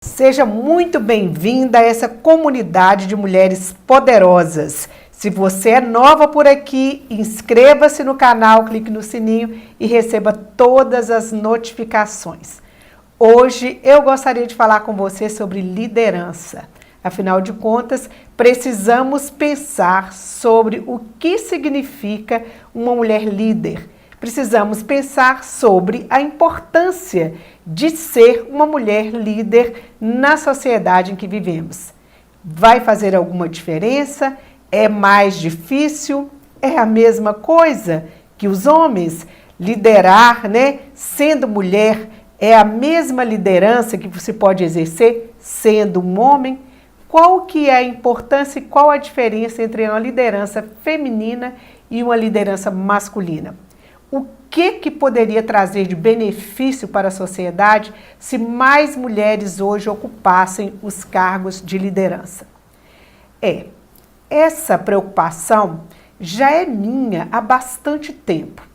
Seja muito bem-vinda a essa comunidade de mulheres poderosas. Se você é nova por aqui, inscreva-se no canal, clique no sininho e receba todas as notificações. Hoje eu gostaria de falar com você sobre liderança. Afinal de contas, precisamos pensar sobre o que significa uma mulher líder. Precisamos pensar sobre a importância de ser uma mulher líder na sociedade em que vivemos. Vai fazer alguma diferença? É mais difícil? É a mesma coisa que os homens? Liderar, sendo mulher, é a mesma liderança que você pode exercer sendo um homem? Qual que é a importância e qual a diferença entre uma liderança feminina e uma liderança masculina? O que poderia trazer de benefício para a sociedade se mais mulheres hoje ocupassem os cargos de liderança? Essa preocupação já é minha há bastante tempo.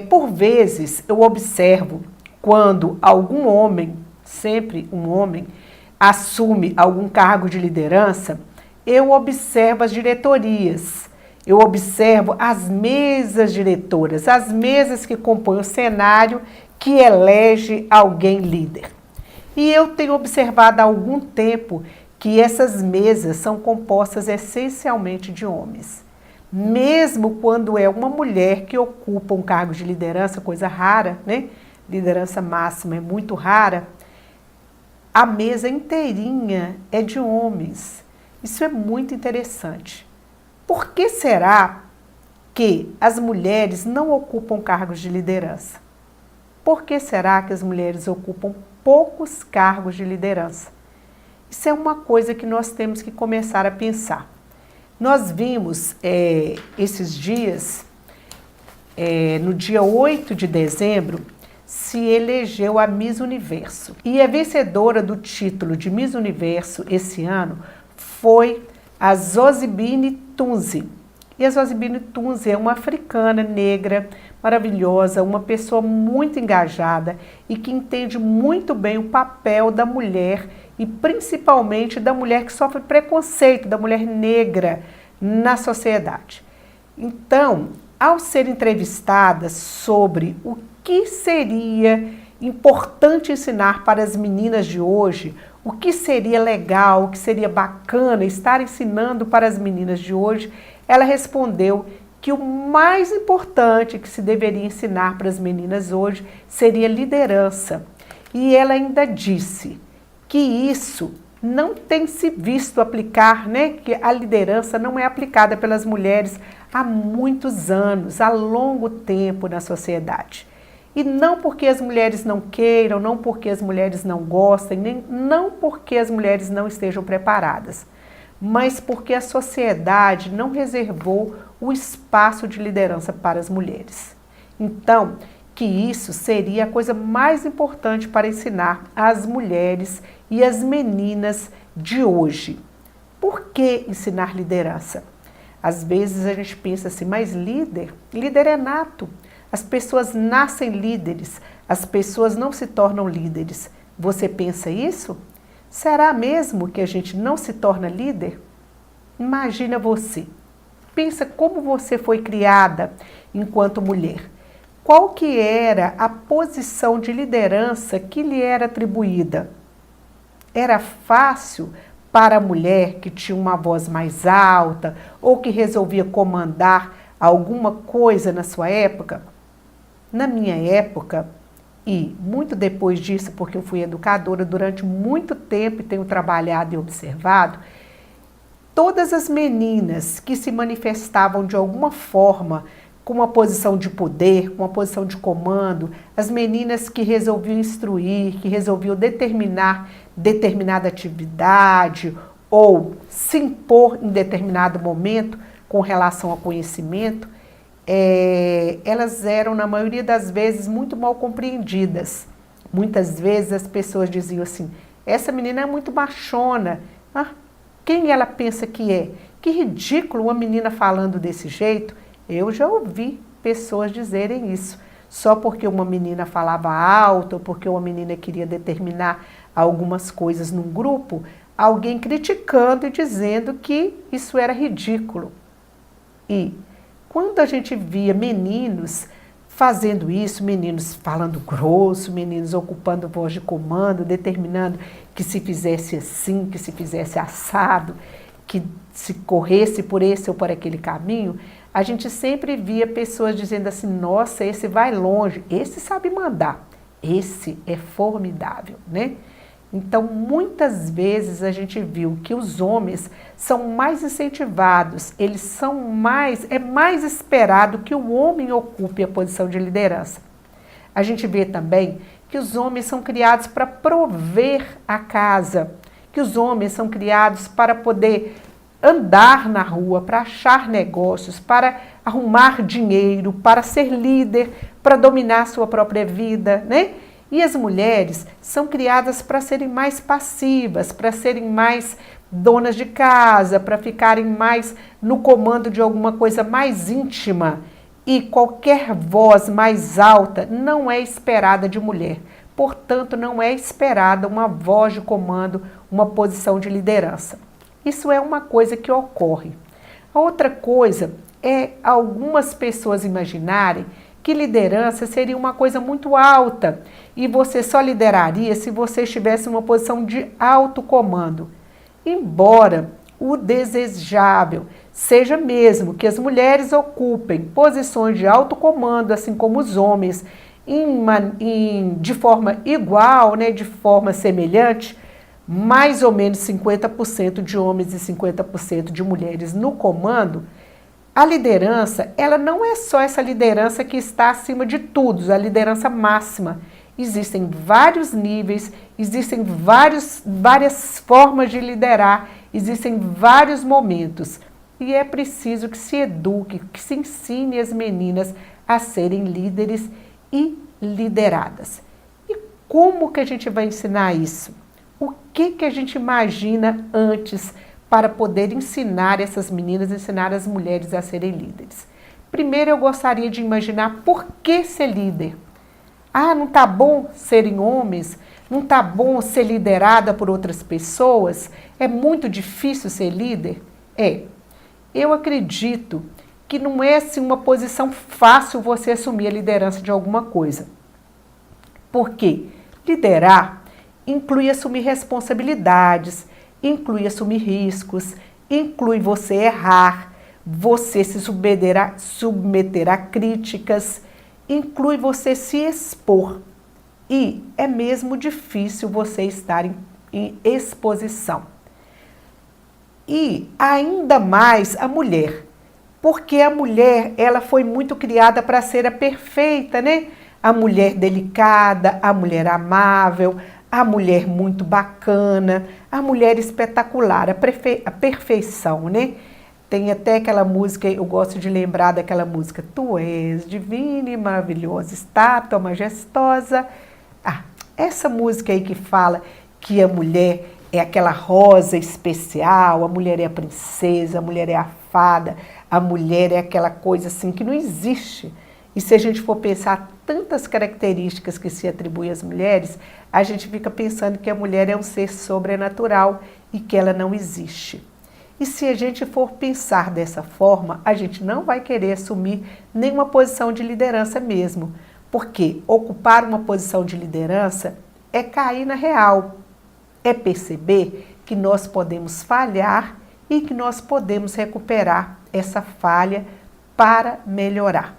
Por vezes eu observo quando algum homem, sempre um homem, assume algum cargo de liderança, eu observo as diretorias. Eu observo as mesas diretoras, as mesas que compõem o cenário que elege alguém líder. E eu tenho observado há algum tempo que essas mesas são compostas essencialmente de homens. Mesmo quando é uma mulher que ocupa um cargo de liderança, coisa rara, Liderança máxima é muito rara, a mesa inteirinha é de homens. Isso é muito interessante. Por que será que as mulheres não ocupam cargos de liderança? Por que será que as mulheres ocupam poucos cargos de liderança? Isso é uma coisa que nós temos que começar a pensar. Nós vimos esses dias, no dia 8 de dezembro, se elegeu a Miss Universo. E a vencedora do título de Miss Universo esse ano foi a Zozibini Tunzi. E a Zozibini Tunzi é uma africana negra, maravilhosa, uma pessoa muito engajada e que entende muito bem o papel da mulher e principalmente da mulher que sofre preconceito, da mulher negra na sociedade. Então, ao ser entrevistada sobre o que seria importante ensinar para as meninas de hoje, o que seria legal, o que seria bacana estar ensinando para as meninas de hoje, ela respondeu que o mais importante que se deveria ensinar para as meninas hoje seria liderança. E ela ainda disse que isso não tem se visto aplicar, que a liderança não é aplicada pelas mulheres há muitos anos, há longo tempo na sociedade. E não porque as mulheres não queiram, não porque as mulheres não gostem, não porque as mulheres não estejam preparadas, mas porque a sociedade não reservou o espaço de liderança para as mulheres. Então, que isso seria a coisa mais importante para ensinar às mulheres e às meninas de hoje. Por que ensinar liderança? Às vezes a gente pensa assim, mas líder é nato. As pessoas nascem líderes, as pessoas não se tornam líderes. Você pensa isso? Será mesmo que a gente não se torna líder? Imagina você. Pensa como você foi criada enquanto mulher. Qual que era a posição de liderança que lhe era atribuída? Era fácil para a mulher que tinha uma voz mais alta ou que resolvia comandar alguma coisa na sua época? Na minha época, e muito depois disso, porque eu fui educadora durante muito tempo e tenho trabalhado e observado, todas as meninas que se manifestavam de alguma forma com uma posição de poder, com uma posição de comando, as meninas que resolviam instruir, que resolviam determinar determinada atividade ou se impor em determinado momento com relação ao conhecimento, elas eram, na maioria das vezes, muito mal compreendidas. Muitas vezes as pessoas diziam assim, essa menina é muito machona. Quem ela pensa que é? Que ridículo uma menina falando desse jeito. Eu já ouvi pessoas dizerem isso. Só porque uma menina falava alto, ou porque uma menina queria determinar algumas coisas num grupo, alguém criticando e dizendo que isso era ridículo. E quando a gente via meninos fazendo isso, meninos falando grosso, meninos ocupando voz de comando, determinando que se fizesse assim, que se fizesse assado, que se corresse por esse ou por aquele caminho, a gente sempre via pessoas dizendo assim, nossa, esse vai longe, esse sabe mandar, esse é formidável, né? Então, muitas vezes a gente viu que os homens são mais incentivados, eles são é mais esperado que o homem ocupe a posição de liderança. A gente vê também que os homens são criados para prover a casa, que os homens são criados para poder andar na rua, para achar negócios, para arrumar dinheiro, para ser líder, para dominar sua própria vida, né? E as mulheres são criadas para serem mais passivas, para serem mais donas de casa, para ficarem mais no comando de alguma coisa mais íntima. E qualquer voz mais alta não é esperada de mulher. Portanto, não é esperada uma voz de comando, uma posição de liderança. Isso é uma coisa que ocorre. A outra coisa é algumas pessoas imaginarem que liderança seria uma coisa muito alta e você só lideraria se você estivesse numa posição de alto comando. Embora o desejável seja mesmo que as mulheres ocupem posições de alto comando, assim como os homens, de forma igual, né, de forma semelhante, mais ou menos 50% de homens e 50% de mulheres no comando, a liderança, ela não é só essa liderança que está acima de tudo, a liderança máxima. Existem vários níveis, existem várias formas de liderar, existem vários momentos. E é preciso que se eduque, que se ensine as meninas a serem líderes e lideradas. E como que a gente vai ensinar isso? O que a gente imagina antes para poder ensinar essas meninas, ensinar as mulheres a serem líderes? Primeiro, eu gostaria de imaginar por que ser líder. Ah, não está bom serem homens? Não está bom ser liderada por outras pessoas? É muito difícil ser líder? Eu acredito que não é assim uma posição fácil você assumir a liderança de alguma coisa. Por quê? Liderar inclui assumir responsabilidades, inclui assumir riscos, inclui você errar, você se submeter a críticas, inclui você se expor. E é mesmo difícil você estar em exposição. E ainda mais a mulher, porque a mulher, ela foi muito criada para ser a perfeita, né? A mulher delicada, a mulher amável, a mulher muito bacana, a mulher espetacular, a perfeição, né? Tem até aquela música, eu gosto de lembrar daquela música, Tu és divina e maravilhosa, estátua majestosa. Essa música aí que fala que a mulher é aquela rosa especial, a mulher é a princesa, a mulher é a fada, a mulher é aquela coisa assim que não existe. E se a gente for pensar tantas características que se atribuem às mulheres, a gente fica pensando que a mulher é um ser sobrenatural e que ela não existe. E se a gente for pensar dessa forma, a gente não vai querer assumir nenhuma posição de liderança mesmo, porque ocupar uma posição de liderança é cair na real, é perceber que nós podemos falhar e que nós podemos recuperar essa falha para melhorar.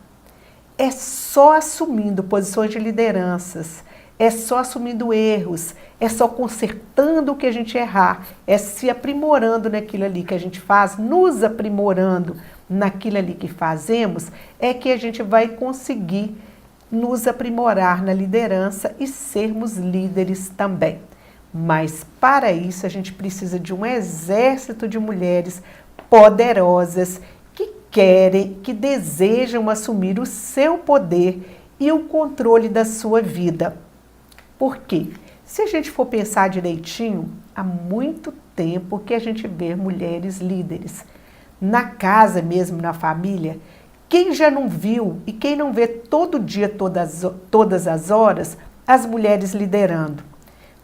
É só assumindo posições de lideranças, é só assumindo erros, é só consertando o que a gente errar, é se aprimorando naquilo ali que a gente faz, nos aprimorando naquilo ali que fazemos, é que a gente vai conseguir nos aprimorar na liderança e sermos líderes também. Mas para isso a gente precisa de um exército de mulheres poderosas que desejam assumir o seu poder e o controle da sua vida. Por quê? Se a gente for pensar direitinho, há muito tempo que a gente vê mulheres líderes. Na casa mesmo, na família, quem já não viu e quem não vê todo dia, todas as horas, as mulheres liderando?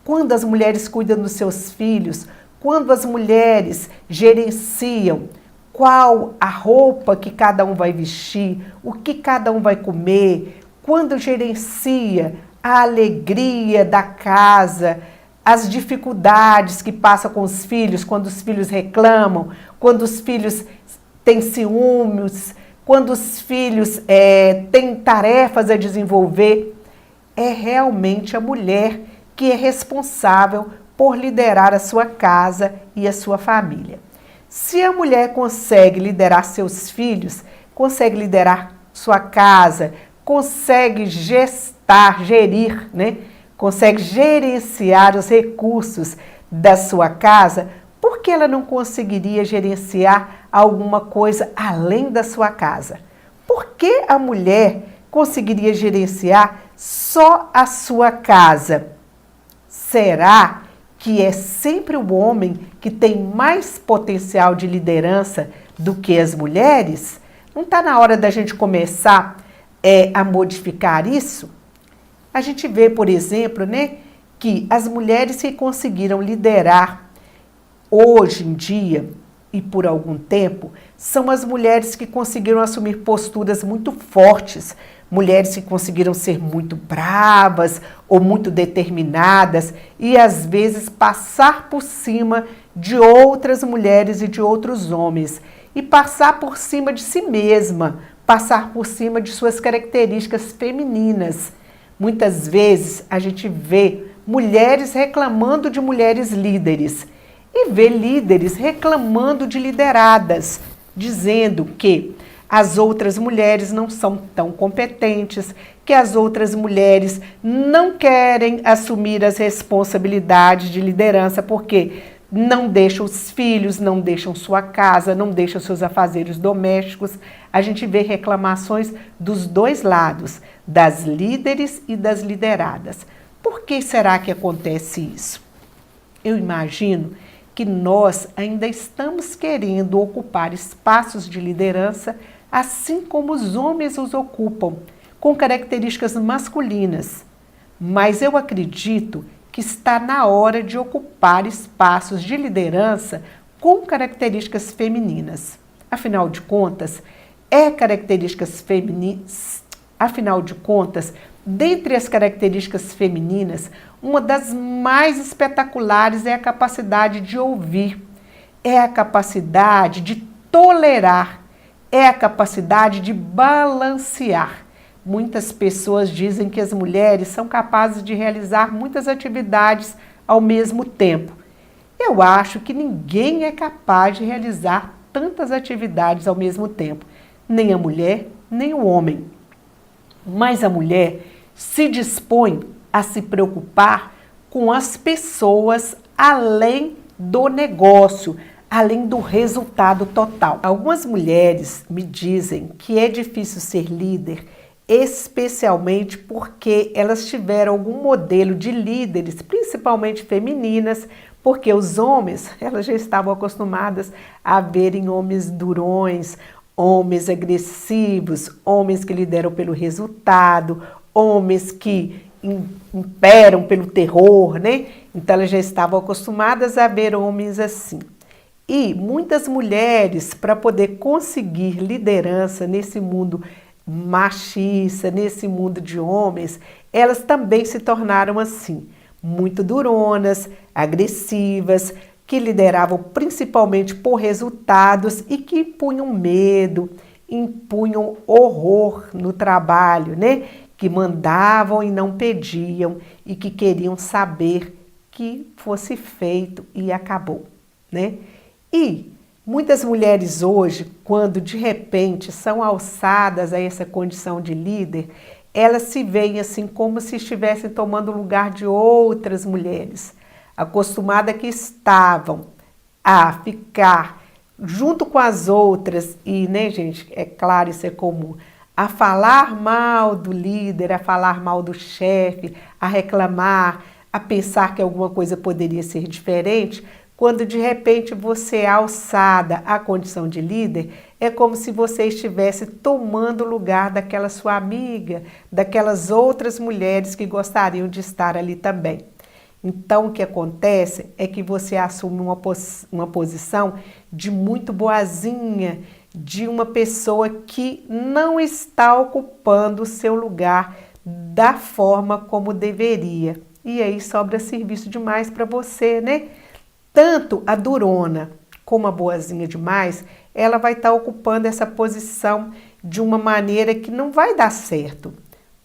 quando as mulheres cuidam dos seus filhos, quando as mulheres gerenciam qual a roupa que cada um vai vestir, o que cada um vai comer, quando gerencia a alegria da casa, as dificuldades que passa com os filhos, quando os filhos reclamam, quando os filhos têm ciúmes, quando os filhos têm tarefas a desenvolver, é realmente a mulher que é responsável por liderar a sua casa e a sua família. Se a mulher consegue liderar seus filhos, consegue liderar sua casa, consegue gestar, gerir, né? Consegue gerenciar os recursos da sua casa, por que ela não conseguiria gerenciar alguma coisa além da sua casa? Por que a mulher conseguiria gerenciar só a sua casa? Será que é sempre o homem que tem mais potencial de liderança do que as mulheres? Não está na hora da gente começar a modificar isso? A gente vê, por exemplo, né, que as mulheres que conseguiram liderar hoje em dia e por algum tempo são as mulheres que conseguiram assumir posturas muito fortes, mulheres que conseguiram ser muito bravas ou muito determinadas e às vezes passar por cima de outras mulheres e de outros homens e passar por cima de si mesma, passar por cima de suas características femininas. Muitas vezes a gente vê mulheres reclamando de mulheres líderes e vê líderes reclamando de lideradas, dizendo que as outras mulheres não são tão competentes, que as outras mulheres não querem assumir as responsabilidades de liderança porque não deixam os filhos, não deixam sua casa, não deixam seus afazeres domésticos. A gente vê reclamações dos dois lados, das líderes e das lideradas. Por que será que acontece isso? Eu imagino que nós ainda estamos querendo ocupar espaços de liderança assim como os homens os ocupam, com características masculinas. Mas eu acredito que está na hora de ocupar espaços de liderança com características femininas. Afinal de contas, dentre as características femininas, uma das mais espetaculares é a capacidade de ouvir, é a capacidade de tolerar, é a capacidade de balancear. Muitas pessoas dizem que as mulheres são capazes de realizar muitas atividades ao mesmo tempo. Eu acho que ninguém é capaz de realizar tantas atividades ao mesmo tempo, nem a mulher, nem o homem. Mas a mulher se dispõe a se preocupar com as pessoas além do negócio, além do resultado total. Algumas mulheres me dizem que é difícil ser líder, especialmente porque elas tiveram algum modelo de líderes, principalmente femininas, porque os homens, elas já estavam acostumadas a verem homens durões, homens agressivos, homens que lideram pelo resultado, homens que imperam pelo terror, né? Então elas já estavam acostumadas a ver homens assim. E muitas mulheres, para poder conseguir liderança nesse mundo machista, nesse mundo de homens, elas também se tornaram assim, muito duronas, agressivas, que lideravam principalmente por resultados e que impunham medo, impunham horror no trabalho, né? Que mandavam e não pediam e que queriam saber que fosse feito e acabou, né? E muitas mulheres hoje, quando de repente são alçadas a essa condição de líder, elas se veem assim como se estivessem tomando o lugar de outras mulheres, acostumadas que estavam a ficar junto com as outras e, né, gente, é claro, isso é comum, a falar mal do líder, a falar mal do chefe, a reclamar, a pensar que alguma coisa poderia ser diferente. Quando de repente você é alçada à condição de líder, é como se você estivesse tomando o lugar daquela sua amiga, daquelas outras mulheres que gostariam de estar ali também. Então, o que acontece é que você assume uma posição de muito boazinha, de uma pessoa que não está ocupando o seu lugar da forma como deveria. E aí sobra serviço demais para você, né? Tanto a durona como a boazinha demais, ela vai estar ocupando essa posição de uma maneira que não vai dar certo.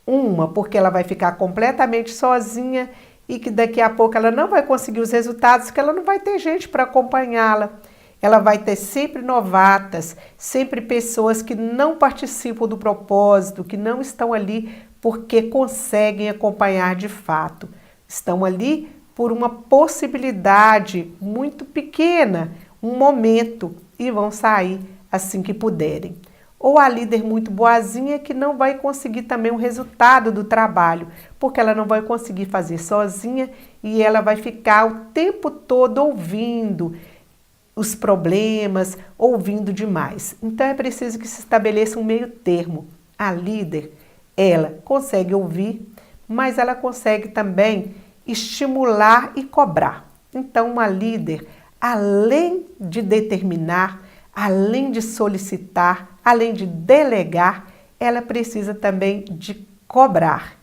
Uma, porque ela vai ficar completamente sozinha e que daqui a pouco ela não vai conseguir os resultados, porque ela não vai ter gente para acompanhá-la. Ela vai ter sempre novatas, sempre pessoas que não participam do propósito, que não estão ali porque conseguem acompanhar de fato. Estão ali por uma possibilidade muito pequena, um momento, e vão sair assim que puderem. Ou a líder muito boazinha que não vai conseguir também o resultado do trabalho, porque ela não vai conseguir fazer sozinha e ela vai ficar o tempo todo ouvindo os problemas, ouvindo demais. Então é preciso que se estabeleça um meio termo. A líder, ela consegue ouvir, mas ela consegue também estimular e cobrar. Então uma líder, além de determinar, além de solicitar, além de delegar, ela precisa também de cobrar.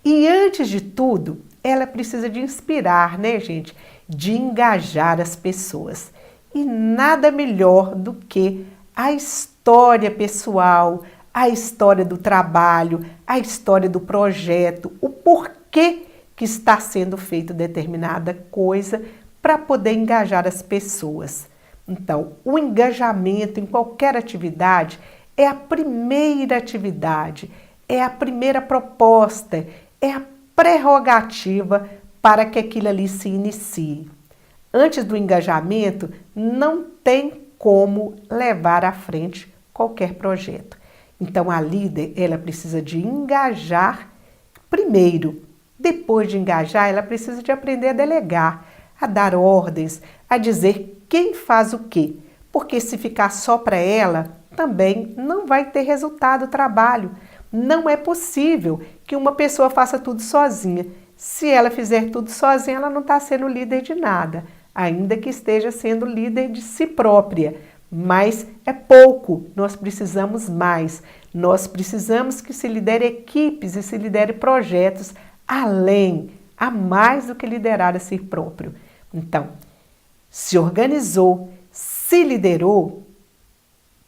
E antes de tudo, ela precisa de inspirar, né, gente? De engajar as pessoas. E nada melhor do que a história pessoal, a história do trabalho, a história do projeto, o porquê que está sendo feita determinada coisa para poder engajar as pessoas. Então, o engajamento em qualquer atividade é a primeira atividade, é a primeira proposta, é a prerrogativa para que aquilo ali se inicie. Antes do engajamento, não tem como levar à frente qualquer projeto. Então, a líder, ela precisa de engajar primeiro. Depois de engajar, ela precisa de aprender a delegar, a dar ordens, a dizer quem faz o quê. Porque se ficar só para ela, também não vai ter resultado o trabalho. Não é possível que uma pessoa faça tudo sozinha. Se ela fizer tudo sozinha, ela não está sendo líder de nada, ainda que esteja sendo líder de si própria. Mas é pouco, nós precisamos mais. Nós precisamos que se lidere equipes e se lidere projetos além, a mais do que liderar a si próprio. Então, se organizou, se liderou,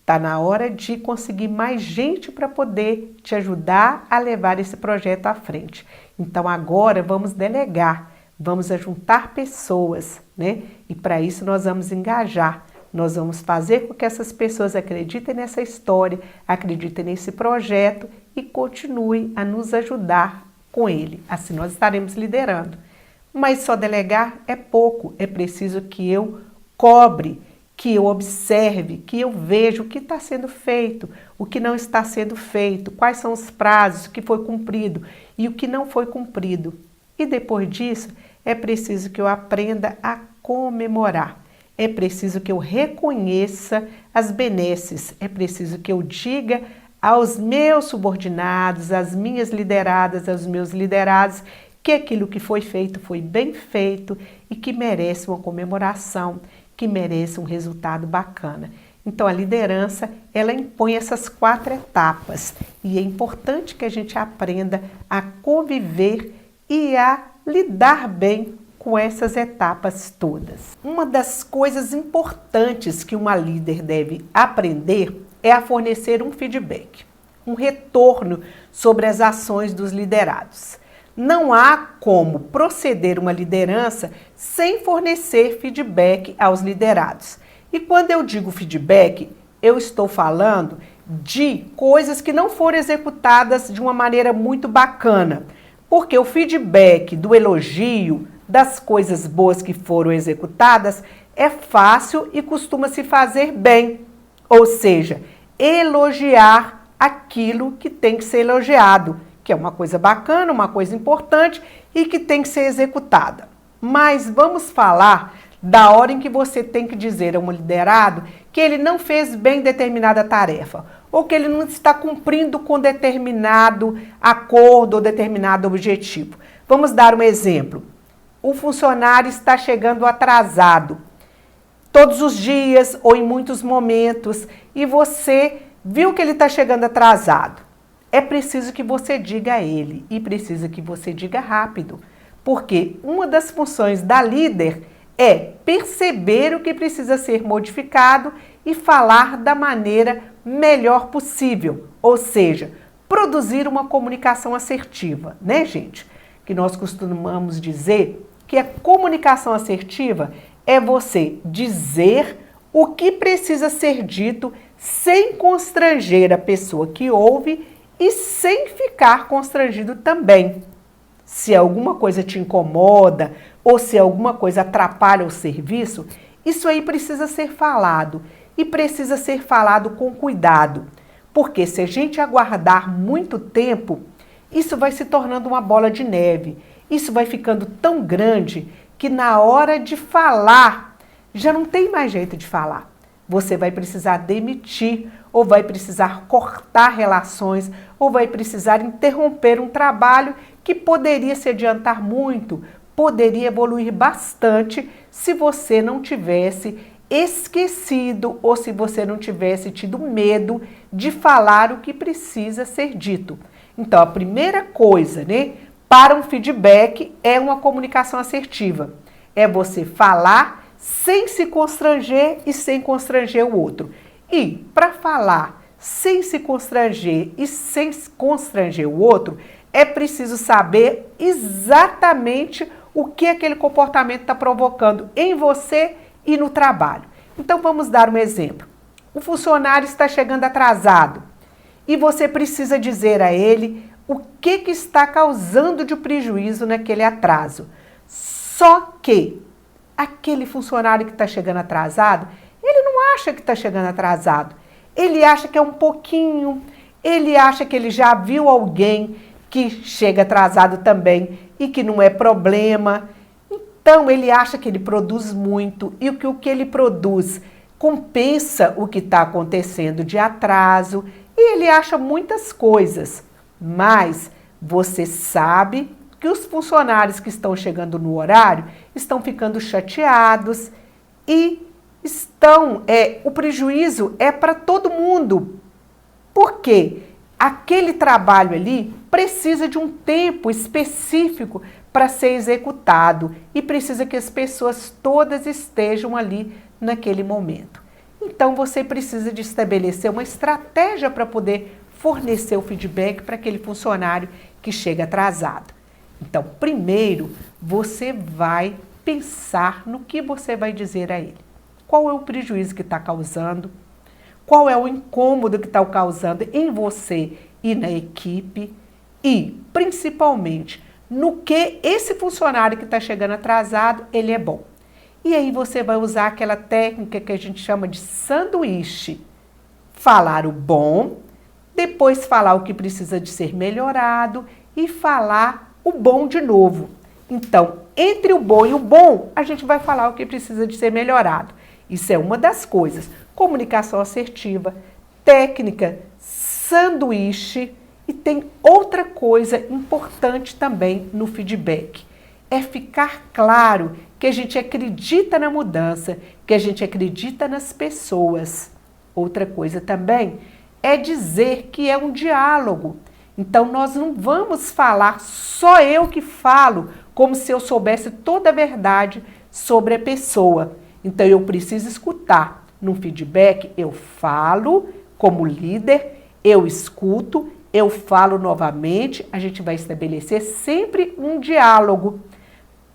está na hora de conseguir mais gente para poder te ajudar a levar esse projeto à frente. Então agora vamos delegar, vamos juntar pessoas, né? E para isso nós vamos engajar, nós vamos fazer com que essas pessoas acreditem nessa história, acreditem nesse projeto e continuem a nos ajudar com ele. Assim nós estaremos liderando. Mas só delegar é pouco, é preciso que eu cobre, que eu observe, que eu veja o que está sendo feito, o que não está sendo feito, quais são os prazos, o que foi cumprido e o que não foi cumprido. E depois disso, é preciso que eu aprenda a comemorar, é preciso que eu reconheça as benesses, é preciso que eu diga aos meus subordinados, às minhas lideradas, aos meus liderados, que aquilo que foi feito foi bem feito e que merece uma comemoração, que merece um resultado bacana. Então a liderança, ela impõe essas 4 etapas e é importante que a gente aprenda a conviver e a lidar bem com essas etapas todas. Uma das coisas importantes que uma líder deve aprender é a fornecer um feedback, um retorno sobre as ações dos liderados. Não há como proceder uma liderança sem fornecer feedback aos liderados. E quando eu digo feedback, eu estou falando de coisas que não foram executadas de uma maneira muito bacana. Porque o feedback do elogio, das coisas boas que foram executadas, é fácil e costuma se fazer bem. Ou seja, elogiar aquilo que tem que ser elogiado, que é uma coisa bacana, uma coisa importante e que tem que ser executada. Mas vamos falar da hora em que você tem que dizer a um liderado que ele não fez bem determinada tarefa, ou que ele não está cumprindo com determinado acordo ou determinado objetivo. Vamos dar um exemplo. o funcionário está chegando atrasado, todos os dias ou em muitos momentos, e você viu que ele está chegando atrasado. É preciso que você diga a ele, e precisa que você diga rápido, porque uma das funções da líder é perceber o que precisa ser modificado e falar da maneira melhor possível, ou seja, produzir uma comunicação assertiva, né, gente? Que nós costumamos dizer que a comunicação assertiva é você dizer o que precisa ser dito sem constranger a pessoa que ouve e sem ficar constrangido também. Se alguma coisa te incomoda ou se alguma coisa atrapalha o serviço, isso aí precisa ser falado e precisa ser falado com cuidado, porque se a gente aguardar muito tempo, isso vai se tornando uma bola de neve, isso vai ficando tão grande que na hora de falar, já não tem mais jeito de falar. Você vai precisar demitir, ou vai precisar cortar relações, ou vai precisar interromper um trabalho que poderia se adiantar muito, poderia evoluir bastante se você não tivesse esquecido ou se você não tivesse tido medo de falar o que precisa ser dito. Então, a primeira coisa, né, para um feedback é uma comunicação assertiva. É você falar sem se constranger e sem constranger o outro. E para falar sem se constranger e sem constranger o outro, é preciso saber exatamente o que aquele comportamento está provocando em você e no trabalho. Então vamos dar um exemplo. O funcionário está chegando atrasado e você precisa dizer a ele o que está causando de prejuízo naquele atraso. Só que aquele funcionário que está chegando atrasado, ele não acha que está chegando atrasado. Ele acha que é um pouquinho, ele acha que ele já viu alguém que chega atrasado também e que não é problema. Então ele acha que ele produz muito e que o que ele produz compensa o que está acontecendo de atraso e ele acha muitas coisas. Mas você sabe que os funcionários que estão chegando no horário estão ficando chateados e o prejuízo é para todo mundo. Por quê? Aquele trabalho ali precisa de um tempo específico para ser executado e precisa que as pessoas todas estejam ali naquele momento. Então você precisa de estabelecer uma estratégia para poder fornecer o feedback para aquele funcionário que chega atrasado. Então, primeiro, você vai pensar no que você vai dizer a ele. Qual é o prejuízo que está causando? Qual é o incômodo que está causando em você e na equipe? E, principalmente, no que esse funcionário que está chegando atrasado, ele é bom. E aí você vai usar aquela técnica que a gente chama de sanduíche. Falar o bom, depois falar o que precisa de ser melhorado e falar o bom de novo. Então, entre o bom e o bom, a gente vai falar o que precisa de ser melhorado. Isso é uma das coisas. Comunicação assertiva, técnica, sanduíche. E tem outra coisa importante também no feedback. É ficar claro que a gente acredita na mudança, que a gente acredita nas pessoas. Outra coisa também é dizer que é um diálogo. Então, nós não vamos falar só eu que falo, como se eu soubesse toda a verdade sobre a pessoa. Então, eu preciso escutar. No feedback, eu falo como líder, eu escuto, eu falo novamente. A gente vai estabelecer sempre um diálogo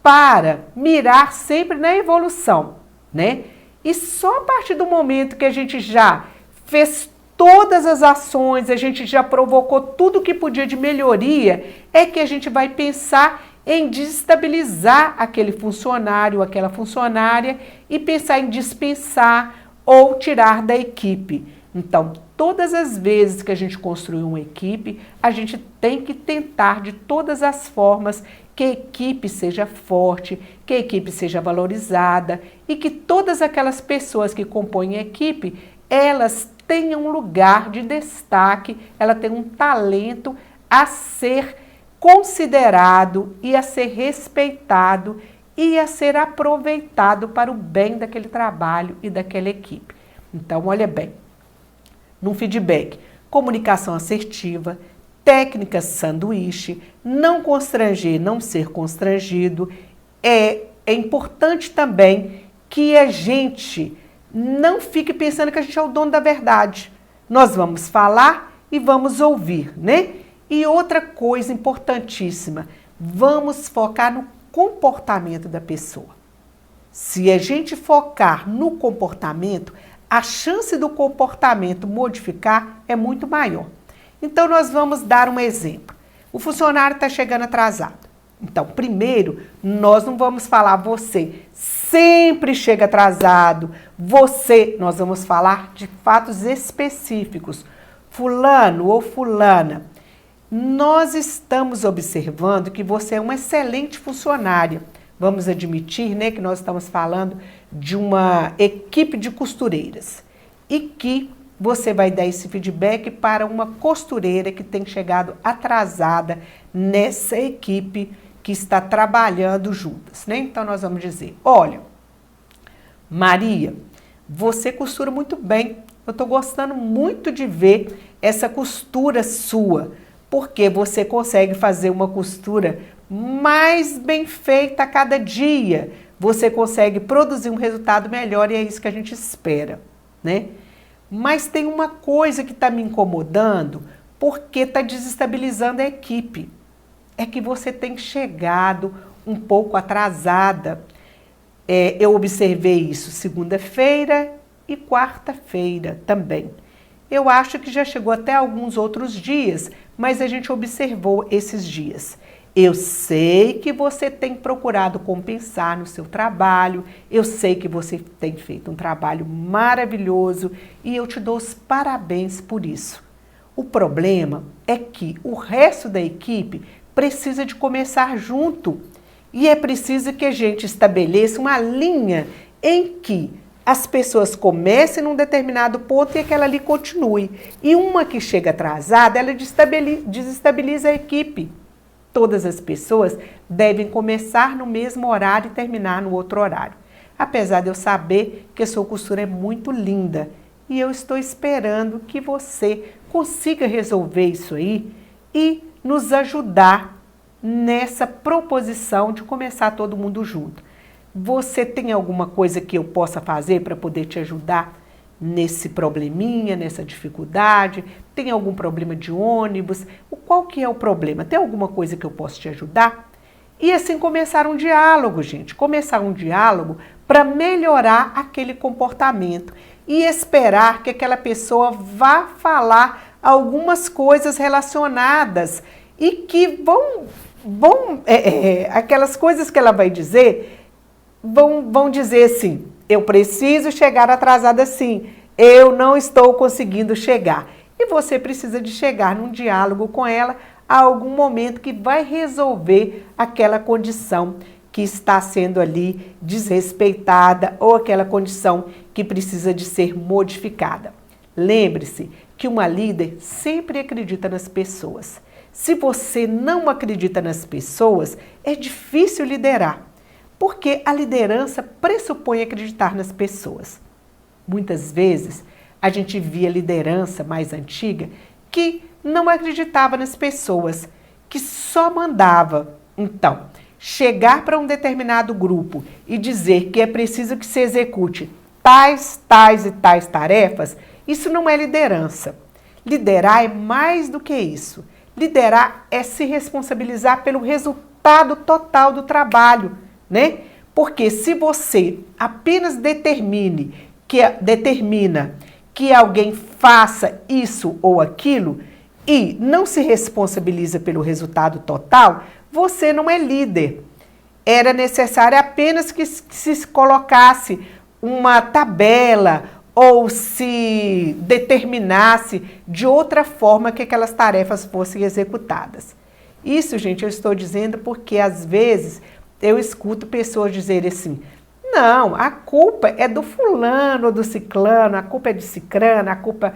para mirar sempre na evolução, né? E só a partir do momento que a gente já fez todas as ações, a gente já provocou tudo que podia de melhoria, é que a gente vai pensar em desestabilizar aquele funcionário, aquela funcionária e pensar em dispensar ou tirar da equipe. Então, todas as vezes que a gente construir uma equipe, a gente tem que tentar de todas as formas que a equipe seja forte, que a equipe seja valorizada e que todas aquelas pessoas que compõem a equipe, elas tenham um lugar de destaque, ela tem um talento a ser considerado e a ser respeitado ia ser aproveitado para o bem daquele trabalho e daquela equipe. Então, olha bem, no feedback, comunicação assertiva, técnicas sanduíche, não constranger, não ser constrangido. É importante também que a gente não fique pensando que a gente é o dono da verdade. Nós vamos falar e vamos ouvir, né? E outra coisa importantíssima, vamos focar no comportamento da pessoa. Se a gente focar no comportamento, a chance do comportamento modificar é muito maior. Então, nós vamos dar um exemplo. O funcionário está chegando atrasado. Então, primeiro, nós não vamos falar você sempre chega atrasado, nós vamos falar de fatos específicos. Fulano ou fulana, nós estamos observando que você é uma excelente funcionária. Vamos admitir, né, que nós estamos falando de uma equipe de costureiras e que você vai dar esse feedback para uma costureira que tem chegado atrasada nessa equipe que está trabalhando juntas, né? Então, nós vamos dizer, olha, Maria, você costura muito bem. Eu estou gostando muito de ver essa costura sua, porque você consegue fazer uma costura mais bem feita a cada dia. Você consegue produzir um resultado melhor e é isso que a gente espera, né? Mas tem uma coisa que está me incomodando, porque está desestabilizando a equipe. É que você tem chegado um pouco atrasada. Eu observei isso segunda-feira e quarta-feira também. Eu acho que já chegou até alguns outros dias, mas a gente observou esses dias. Eu sei que você tem procurado compensar no seu trabalho, eu sei que você tem feito um trabalho maravilhoso e eu te dou os parabéns por isso. O problema é que o resto da equipe precisa de começar junto e é preciso que a gente estabeleça uma linha em que as pessoas comecem num determinado ponto e aquela ali continue. E uma que chega atrasada, ela desestabiliza a equipe. Todas as pessoas devem começar no mesmo horário e terminar no outro horário. Apesar de eu saber que a sua costura é muito linda e eu estou esperando que você consiga resolver isso aí e nos ajudar nessa proposição de começar todo mundo junto. Você tem alguma coisa que eu possa fazer para poder te ajudar nesse probleminha, nessa dificuldade? Tem algum problema de ônibus? Qual que é o problema? Tem alguma coisa que eu possa te ajudar? E assim começar um diálogo, gente. Começar um diálogo para melhorar aquele comportamento e esperar que aquela pessoa vá falar algumas coisas relacionadas e que aquelas coisas que ela vai dizer, vão dizer assim, eu preciso chegar atrasada sim, eu não estou conseguindo chegar. E você precisa de chegar num diálogo com ela a algum momento que vai resolver aquela condição que está sendo ali desrespeitada ou aquela condição que precisa de ser modificada. Lembre-se que uma líder sempre acredita nas pessoas. Se você não acredita nas pessoas, é difícil liderar, porque a liderança pressupõe acreditar nas pessoas. Muitas vezes, a gente via liderança mais antiga que não acreditava nas pessoas, que só mandava. Então, chegar para um determinado grupo e dizer que é preciso que se execute tais e tais tarefas, isso não é liderança. Liderar é mais do que isso. Liderar é se responsabilizar pelo resultado total do trabalho, né? Porque se você apenas determina que alguém faça isso ou aquilo e não se responsabiliza pelo resultado total, você não é líder. Era necessário apenas que se colocasse uma tabela ou se determinasse de outra forma que aquelas tarefas fossem executadas. Isso, gente, eu estou dizendo porque às vezes eu escuto pessoas dizerem assim, não, a culpa é do fulano ou do ciclano, a culpa é de cicrano, a culpa...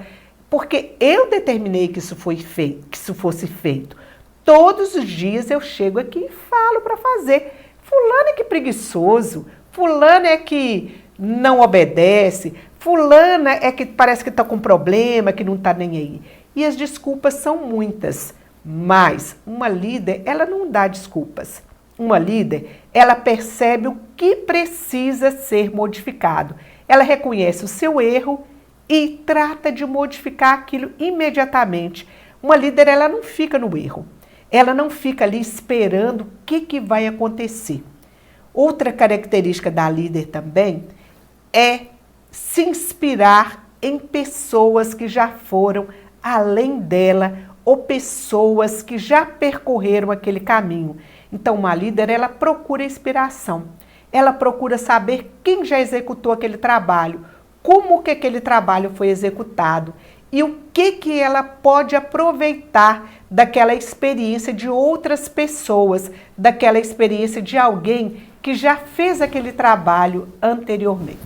Porque eu determinei que isso fosse feito. Todos os dias eu chego aqui e falo para fazer. fulano é que preguiçoso, fulano é que não obedece, fulana é que parece que está com problema, que não está nem aí. E as desculpas são muitas, mas uma líder, ela não dá desculpas. Uma líder, ela percebe o que precisa ser modificado. Ela reconhece o seu erro e trata de modificar aquilo imediatamente. Uma líder, ela não fica no erro. Ela não fica ali esperando o que vai acontecer. Outra característica da líder também é se inspirar em pessoas que já foram além dela ou pessoas que já percorreram aquele caminho. Então, uma líder, ela procura inspiração. Ela procura saber quem já executou aquele trabalho, como que aquele trabalho foi executado e o que ela pode aproveitar daquela experiência de outras pessoas, daquela experiência de alguém que já fez aquele trabalho anteriormente.